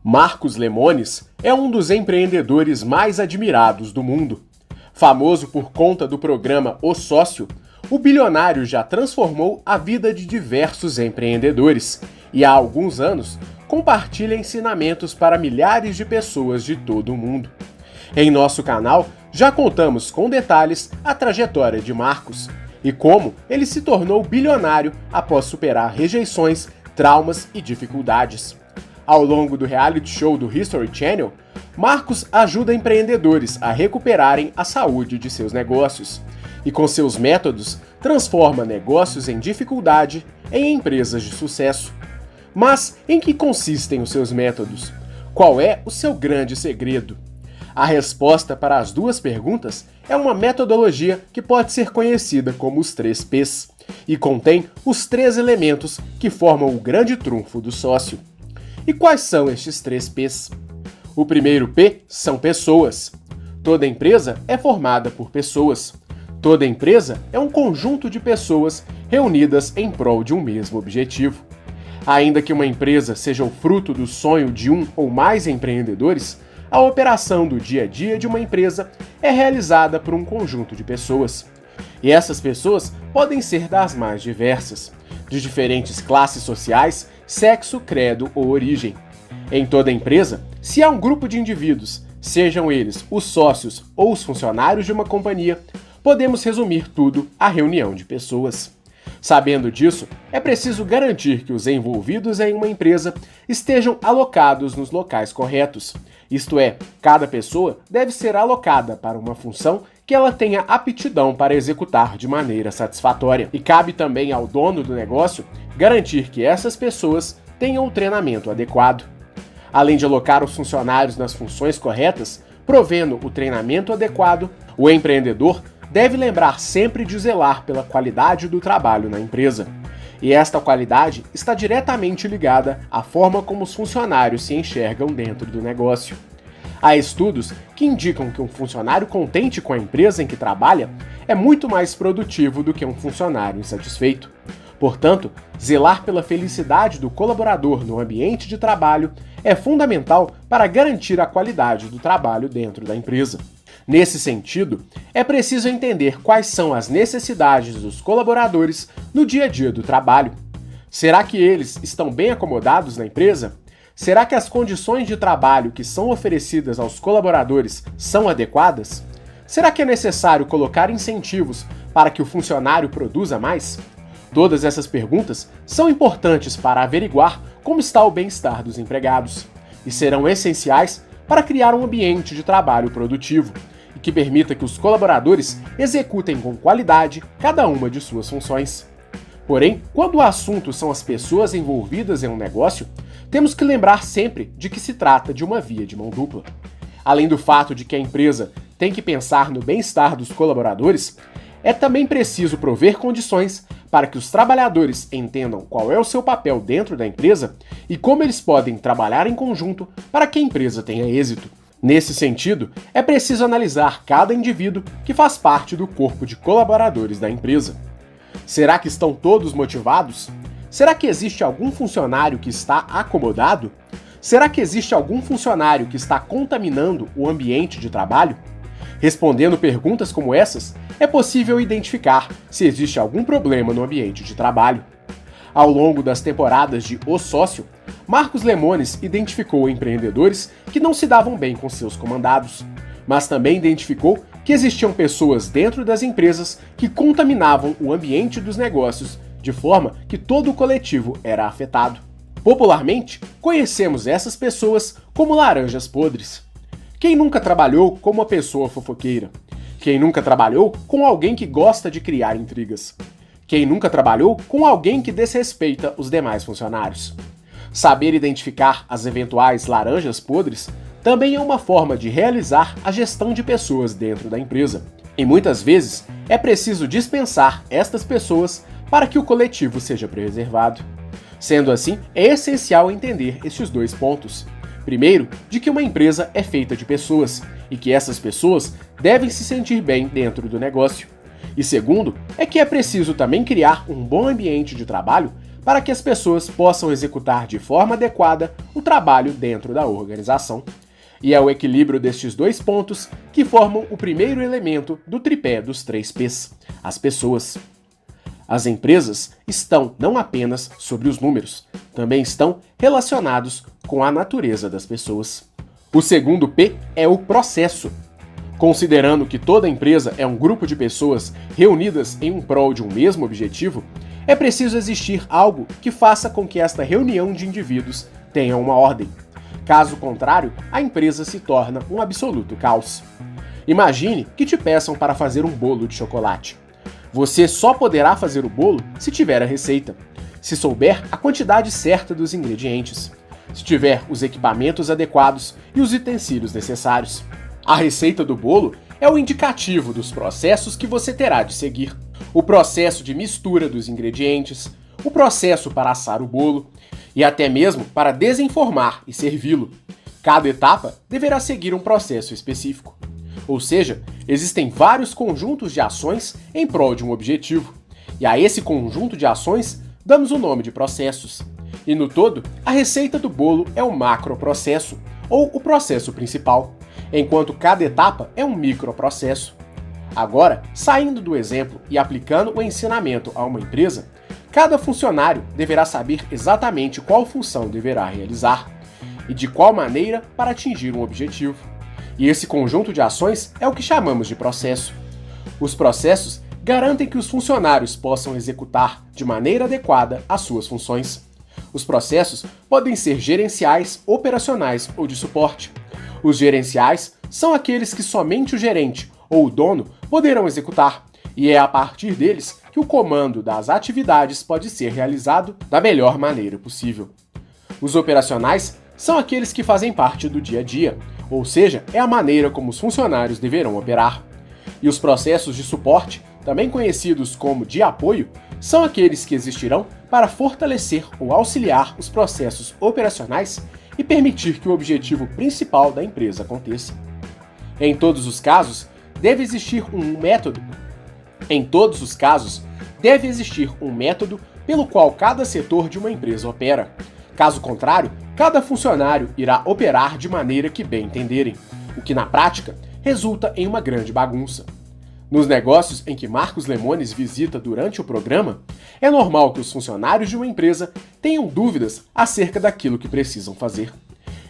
Marcos Lemonis é um dos empreendedores mais admirados do mundo. Famoso por conta do programa O Sócio, o bilionário já transformou a vida de diversos empreendedores e há alguns anos compartilha ensinamentos para milhares de pessoas de todo o mundo. Em nosso canal, já contamos com detalhes a trajetória de Marcos e como ele se tornou bilionário após superar rejeições, traumas e dificuldades. Ao longo do reality show do History Channel, Marcos ajuda empreendedores a recuperarem a saúde de seus negócios e, com seus métodos, transforma negócios em dificuldade em empresas de sucesso. Mas em que consistem os seus métodos? Qual é o seu grande segredo? A resposta para as duas perguntas é uma metodologia que pode ser conhecida como os 3 P's e contém os 3 elementos que formam o grande trunfo do sócio. E quais são estes 3 P's? O primeiro P são pessoas. Toda empresa é formada por pessoas. Toda empresa é um conjunto de pessoas reunidas em prol de um mesmo objetivo. Ainda que uma empresa seja o fruto do sonho de um ou mais empreendedores, a operação do dia a dia de uma empresa é realizada por um conjunto de pessoas. E essas pessoas podem ser das mais diversas, de diferentes classes sociais, sexo, credo ou origem. Em toda empresa, se há um grupo de indivíduos, sejam eles os sócios ou os funcionários de uma companhia, podemos resumir tudo à reunião de pessoas. Sabendo disso, é preciso garantir que os envolvidos em uma empresa estejam alocados nos locais corretos. Isto é, cada pessoa deve ser alocada para uma função que ela tenha aptidão para executar de maneira satisfatória. E cabe também ao dono do negócio garantir que essas pessoas tenham o treinamento adequado. Além de alocar os funcionários nas funções corretas, provendo o treinamento adequado, o empreendedor deve lembrar sempre de zelar pela qualidade do trabalho na empresa. E esta qualidade está diretamente ligada à forma como os funcionários se enxergam dentro do negócio. Há estudos que indicam que um funcionário contente com a empresa em que trabalha é muito mais produtivo do que um funcionário insatisfeito. Portanto, zelar pela felicidade do colaborador no ambiente de trabalho é fundamental para garantir a qualidade do trabalho dentro da empresa. Nesse sentido, é preciso entender quais são as necessidades dos colaboradores no dia a dia do trabalho. Será que eles estão bem acomodados na empresa? Será que as condições de trabalho que são oferecidas aos colaboradores são adequadas? Será que é necessário colocar incentivos para que o funcionário produza mais? Todas essas perguntas são importantes para averiguar como está o bem-estar dos empregados e serão essenciais para criar um ambiente de trabalho produtivo e que permita que os colaboradores executem com qualidade cada uma de suas funções. Porém, quando o assunto são as pessoas envolvidas em um negócio, temos que lembrar sempre de que se trata de uma via de mão dupla. Além do fato de que a empresa tem que pensar no bem-estar dos colaboradores, é também preciso prover condições para que os trabalhadores entendam qual é o seu papel dentro da empresa e como eles podem trabalhar em conjunto para que a empresa tenha êxito. Nesse sentido, é preciso analisar cada indivíduo que faz parte do corpo de colaboradores da empresa. Será que estão todos motivados? Será que existe algum funcionário que está acomodado? Será que existe algum funcionário que está contaminando o ambiente de trabalho? Respondendo perguntas como essas, é possível identificar se existe algum problema no ambiente de trabalho. Ao longo das temporadas de O Sócio, Marcos Lemonis identificou empreendedores que não se davam bem com seus comandados, mas também identificou que existiam pessoas dentro das empresas que contaminavam o ambiente dos negócios de forma que todo o coletivo era afetado. Popularmente, conhecemos essas pessoas como laranjas podres. Quem nunca trabalhou com uma pessoa fofoqueira? Quem nunca trabalhou com alguém que gosta de criar intrigas? Quem nunca trabalhou com alguém que desrespeita os demais funcionários? Saber identificar as eventuais laranjas podres também é uma forma de realizar a gestão de pessoas dentro da empresa. E muitas vezes é preciso dispensar estas pessoas para que o coletivo seja preservado. Sendo assim, é essencial entender estes 2 pontos. Primeiro, de que uma empresa é feita de pessoas e que essas pessoas devem se sentir bem dentro do negócio. E segundo, é que é preciso também criar um bom ambiente de trabalho para que as pessoas possam executar de forma adequada o trabalho dentro da organização. E é o equilíbrio destes dois pontos que formam o primeiro elemento do tripé dos 3 P's, as pessoas. As empresas estão não apenas sobre os números, também estão relacionados com a natureza das pessoas. O segundo P é o processo. Considerando que toda empresa é um grupo de pessoas reunidas em prol de um mesmo objetivo, é preciso existir algo que faça com que esta reunião de indivíduos tenha uma ordem. Caso contrário, a empresa se torna um absoluto caos. Imagine que te peçam para fazer um bolo de chocolate. Você só poderá fazer o bolo se tiver a receita, se souber a quantidade certa dos ingredientes, se tiver os equipamentos adequados e os utensílios necessários. A receita do bolo é o indicativo dos processos que você terá de seguir. O processo de mistura dos ingredientes, o processo para assar o bolo e até mesmo para desenformar e servi-lo. Cada etapa deverá seguir um processo específico. Ou seja, existem vários conjuntos de ações em prol de um objetivo, e a esse conjunto de ações damos o nome de processos. E no todo, a receita do bolo é o macroprocesso, ou o processo principal, enquanto cada etapa é um microprocesso. Agora, saindo do exemplo e aplicando o ensinamento a uma empresa, cada funcionário deverá saber exatamente qual função deverá realizar e de qual maneira para atingir um objetivo. E esse conjunto de ações é o que chamamos de processo. Os processos garantem que os funcionários possam executar de maneira adequada as suas funções. Os processos podem ser gerenciais, operacionais ou de suporte. Os gerenciais são aqueles que somente o gerente ou o dono poderão executar, e é a partir deles que o comando das atividades pode ser realizado da melhor maneira possível. Os operacionais são aqueles que fazem parte do dia a dia, ou seja, é a maneira como os funcionários deverão operar. E os processos de suporte, também conhecidos como de apoio, são aqueles que existirão para fortalecer ou auxiliar os processos operacionais e permitir que o objetivo principal da empresa aconteça. Em todos os casos, deve existir um método pelo qual cada setor de uma empresa opera. Caso contrário, cada funcionário irá operar de maneira que bem entenderem, o que na prática resulta em uma grande bagunça. Nos negócios em que Marcos Lemones visita durante o programa, é normal que os funcionários de uma empresa tenham dúvidas acerca daquilo que precisam fazer.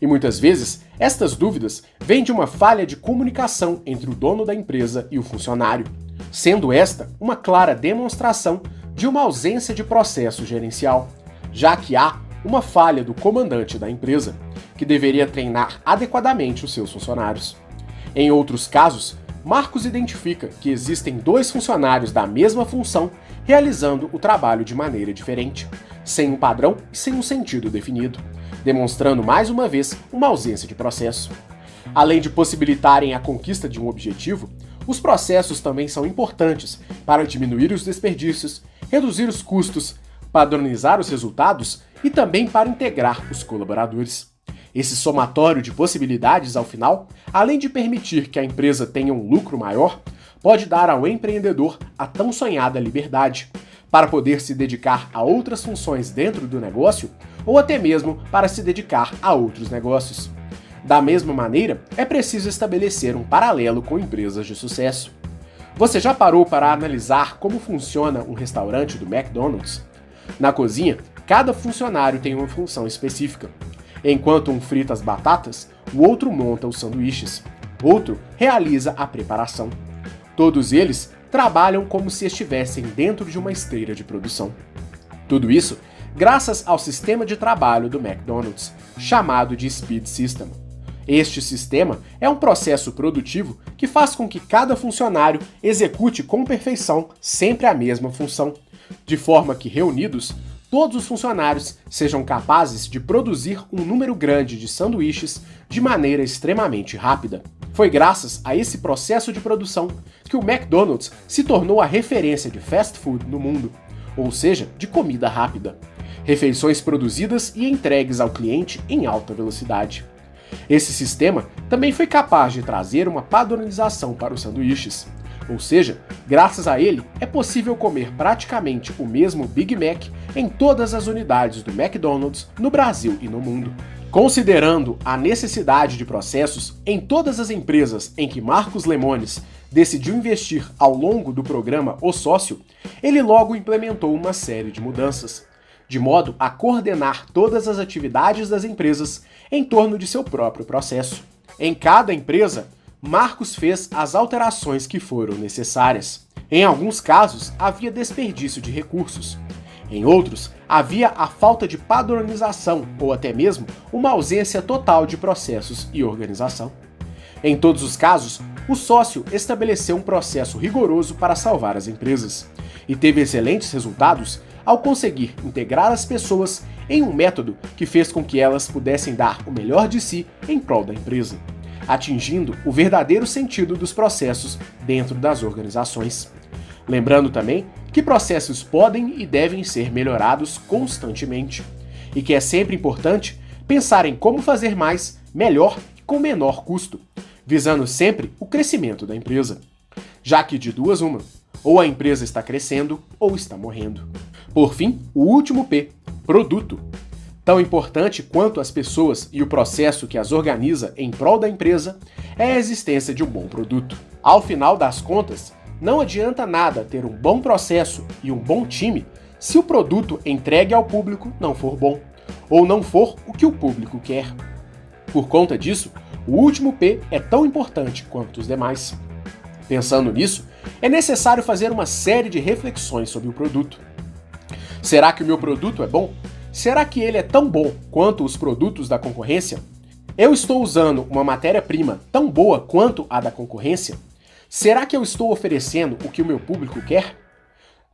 E muitas vezes, estas dúvidas vêm de uma falha de comunicação entre o dono da empresa e o funcionário, sendo esta uma clara demonstração de uma ausência de processo gerencial, já que há uma falha do comandante da empresa, que deveria treinar adequadamente os seus funcionários. Em outros casos, Marcos identifica que existem 2 funcionários da mesma função realizando o trabalho de maneira diferente, sem um padrão e sem um sentido definido, demonstrando mais uma vez uma ausência de processo. Além de possibilitarem a conquista de um objetivo, os processos também são importantes para diminuir os desperdícios, reduzir os custos, padronizar os resultados e também para integrar os colaboradores. Esse somatório de possibilidades, ao final, além de permitir que a empresa tenha um lucro maior, pode dar ao empreendedor a tão sonhada liberdade, para poder se dedicar a outras funções dentro do negócio ou até mesmo para se dedicar a outros negócios. Da mesma maneira, é preciso estabelecer um paralelo com empresas de sucesso. Você já parou para analisar como funciona um restaurante do McDonald's? Na cozinha, cada funcionário tem uma função específica. Enquanto um frita as batatas, o outro monta os sanduíches, outro realiza a preparação. Todos eles trabalham como se estivessem dentro de uma esteira de produção. Tudo isso graças ao sistema de trabalho do McDonald's, chamado de Speed System. Este sistema é um processo produtivo que faz com que cada funcionário execute com perfeição sempre a mesma função, de forma que, reunidos, todos os funcionários sejam capazes de produzir um número grande de sanduíches de maneira extremamente rápida. Foi graças a esse processo de produção que o McDonald's se tornou a referência de fast food no mundo, ou seja, de comida rápida. Refeições produzidas e entregues ao cliente em alta velocidade. Esse sistema também foi capaz de trazer uma padronização para os sanduíches, Ou seja, graças a ele, é possível comer praticamente o mesmo Big Mac em todas as unidades do McDonald's no Brasil e no mundo. Considerando a necessidade de processos em todas as empresas em que Marcos Lemones decidiu investir ao longo do programa O Sócio, ele logo implementou uma série de mudanças, de modo a coordenar todas as atividades das empresas em torno de seu próprio processo. Em cada empresa, Marcos fez as alterações que foram necessárias. Em alguns casos, havia desperdício de recursos. Em outros, havia a falta de padronização ou até mesmo uma ausência total de processos e organização. Em todos os casos, o sócio estabeleceu um processo rigoroso para salvar as empresas e teve excelentes resultados ao conseguir integrar as pessoas em um método que fez com que elas pudessem dar o melhor de si em prol da empresa, atingindo o verdadeiro sentido dos processos dentro das organizações. Lembrando também que processos podem e devem ser melhorados constantemente, e que é sempre importante pensar em como fazer mais, melhor e com menor custo, visando sempre o crescimento da empresa. Já que de duas uma, ou a empresa está crescendo ou está morrendo. Por fim, o último P, produto. Tão importante quanto as pessoas e o processo que as organiza em prol da empresa é a existência de um bom produto. Ao final das contas, não adianta nada ter um bom processo e um bom time se o produto entregue ao público não for bom, ou não for o que o público quer. Por conta disso, o último P é tão importante quanto os demais. Pensando nisso, é necessário fazer uma série de reflexões sobre o produto. Será que o meu produto é bom? Será que ele é tão bom quanto os produtos da concorrência? Eu estou usando uma matéria-prima tão boa quanto a da concorrência? Será que eu estou oferecendo o que o meu público quer?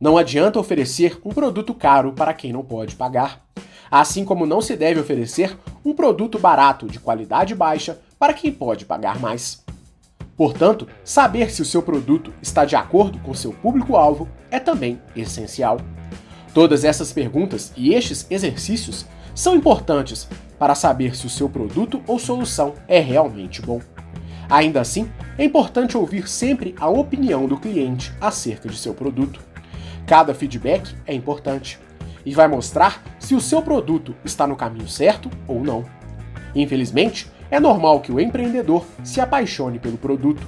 Não adianta oferecer um produto caro para quem não pode pagar, assim como não se deve oferecer um produto barato de qualidade baixa para quem pode pagar mais. Portanto, saber se o seu produto está de acordo com seu público-alvo é também essencial. Todas essas perguntas e estes exercícios são importantes para saber se o seu produto ou solução é realmente bom. Ainda assim, é importante ouvir sempre a opinião do cliente acerca de seu produto. Cada feedback é importante e vai mostrar se o seu produto está no caminho certo ou não. Infelizmente, é normal que o empreendedor se apaixone pelo produto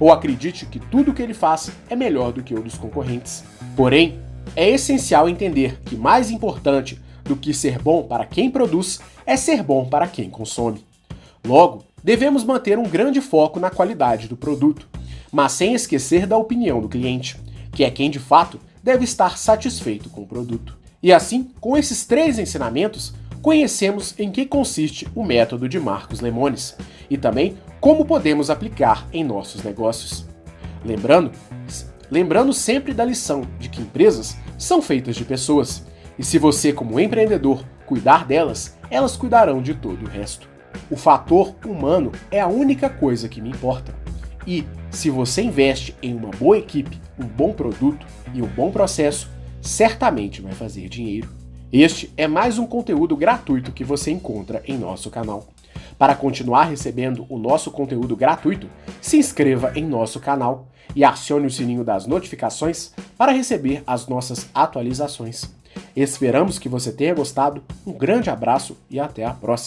ou acredite que tudo o que ele faz é melhor do que o dos concorrentes. Porém, é essencial entender que mais importante do que ser bom para quem produz é ser bom para quem consome. Logo, devemos manter um grande foco na qualidade do produto, mas sem esquecer da opinião do cliente, que é quem de fato deve estar satisfeito com o produto. E assim, com esses 3 ensinamentos, conhecemos em que consiste o método de Marcos Lemones e também como podemos aplicar em nossos negócios. Lembrando sempre da lição de que empresas são feitas de pessoas, e se você, como empreendedor, cuidar delas, elas cuidarão de todo o resto. O fator humano é a única coisa que me importa. E, se você investe em uma boa equipe, um bom produto e um bom processo, certamente vai fazer dinheiro. Este é mais um conteúdo gratuito que você encontra em nosso canal. Para continuar recebendo o nosso conteúdo gratuito, se inscreva em nosso canal e acione o sininho das notificações para receber as nossas atualizações. Esperamos que você tenha gostado, um grande abraço e até a próxima!